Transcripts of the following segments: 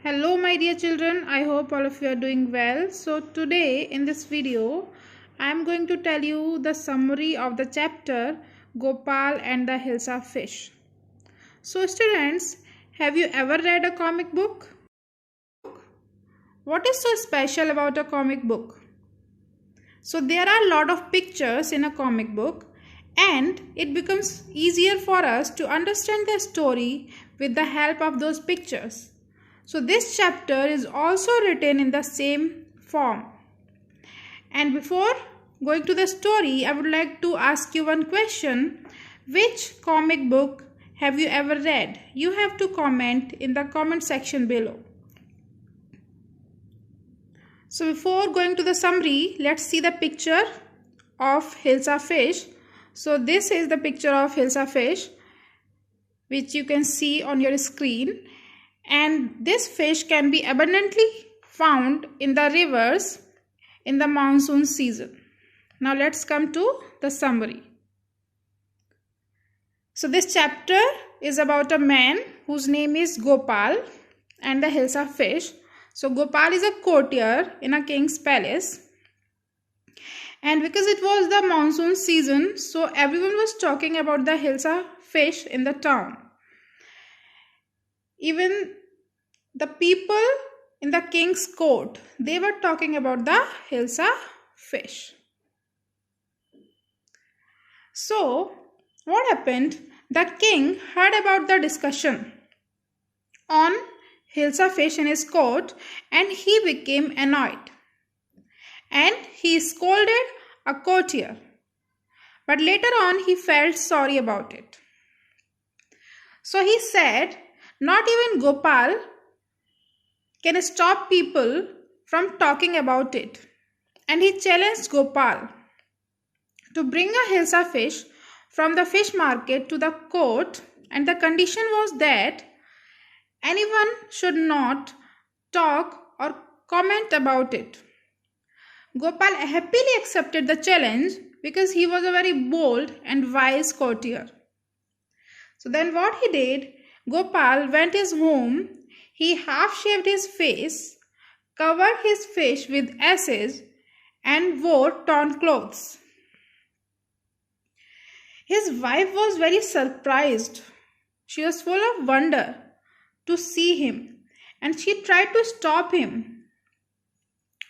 Hello my dear children, I hope all of you are doing well. So today in this video, I am going to tell you the summary of the chapter Gopal and the Hilsa fish. So students, have you ever read a comic book? What is so special about a comic book? So there are a lot of pictures in a comic book and it becomes easier for us to understand the story with the help of those pictures. So this chapter is also written in the same form. And before going to the story, I would like to ask you one question. Which comic book have you ever read? You have to comment in the comment section below. So before going to the summary, let's see the picture of Hilsa fish. So this is the picture of Hilsa fish, which you can see on your screen. And this fish can be abundantly found in the rivers in the monsoon season. Now let's come to the summary. So this chapter is about a man whose name is Gopal and the Hilsa fish. So Gopal is a courtier in a king's palace. And because it was the monsoon season, so everyone was talking about the Hilsa fish in the town. Even the people in the king's court, they were talking about the Hilsa fish. So, what happened? The king heard about the discussion on Hilsa fish in his court and he became annoyed. And he scolded a courtier. But later on, he felt sorry about it. So he said, not even Gopal can stop people from talking about it. And he challenged Gopal to bring a Hilsa fish from the fish market to the court, and the condition was that anyone should not talk or comment about it. Gopal happily accepted the challenge because he was a very bold and wise courtier. So then what he did, Gopal went his home. He half-shaved his face, covered his fish with ashes, and wore torn clothes. His wife was very surprised. She was full of wonder to see him, and she tried to stop him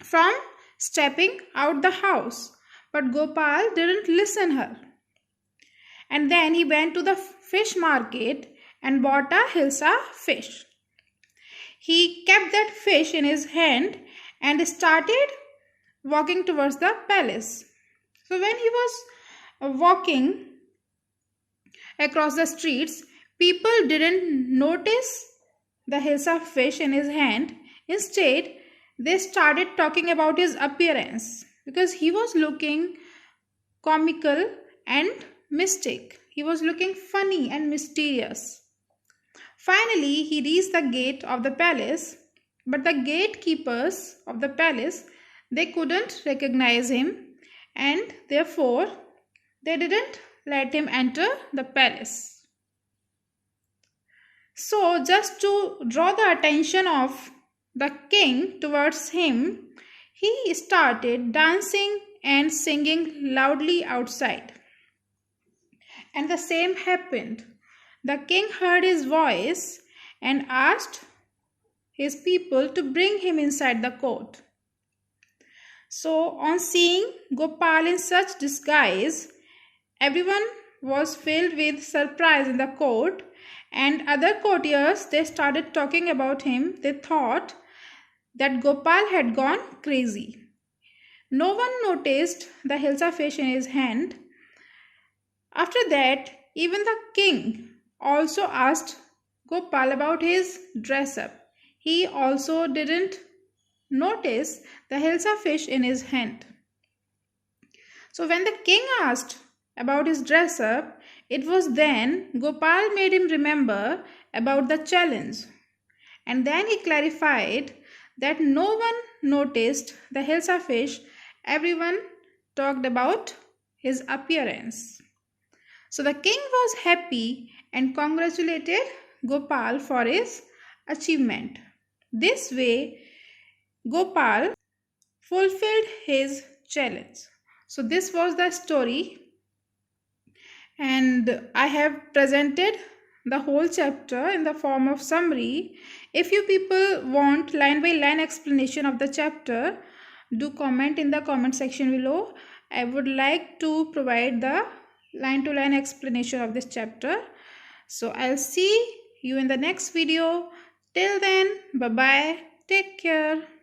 from stepping out the house. But Gopal didn't listen her. And then he went to the fish market and bought a Hilsa fish. He kept that fish in his hand and started walking towards the palace. So when he was walking across the streets, people didn't notice the Hilsa fish in his hand. Instead, they started talking about his appearance because he was looking comical and mystic. He was looking funny and mysterious. Finally, he reached the gate of the palace, but the gatekeepers of the palace, they couldn't recognize him, and therefore they didn't let him enter the palace. So just to draw the attention of the king towards him, he started dancing and singing loudly outside. And the same happened. The king heard his voice and asked his people to bring him inside the court. So on seeing Gopal in such disguise, everyone was filled with surprise in the court, and other courtiers, they started talking about him. They thought that Gopal had gone crazy. No one noticed the Hilsa fish in his hand. After that, even the king also asked Gopal about his dress up. He also didn't notice the Hilsa fish in his hand. So when the king asked about his dress up, it was then Gopal made him remember about the challenge. And then he clarified that no one noticed the Hilsa fish. Everyone talked about his appearance. So the king was happy and congratulated Gopal for his achievement. This way, Gopal fulfilled his challenge. So, this was the story, and I have presented the whole chapter in the form of summary. If you people want line by line explanation of the chapter, do comment in the comment section below. I would like to provide the line to line explanation of this chapter. So I'll see you in the next video. Till then, bye bye. Take care.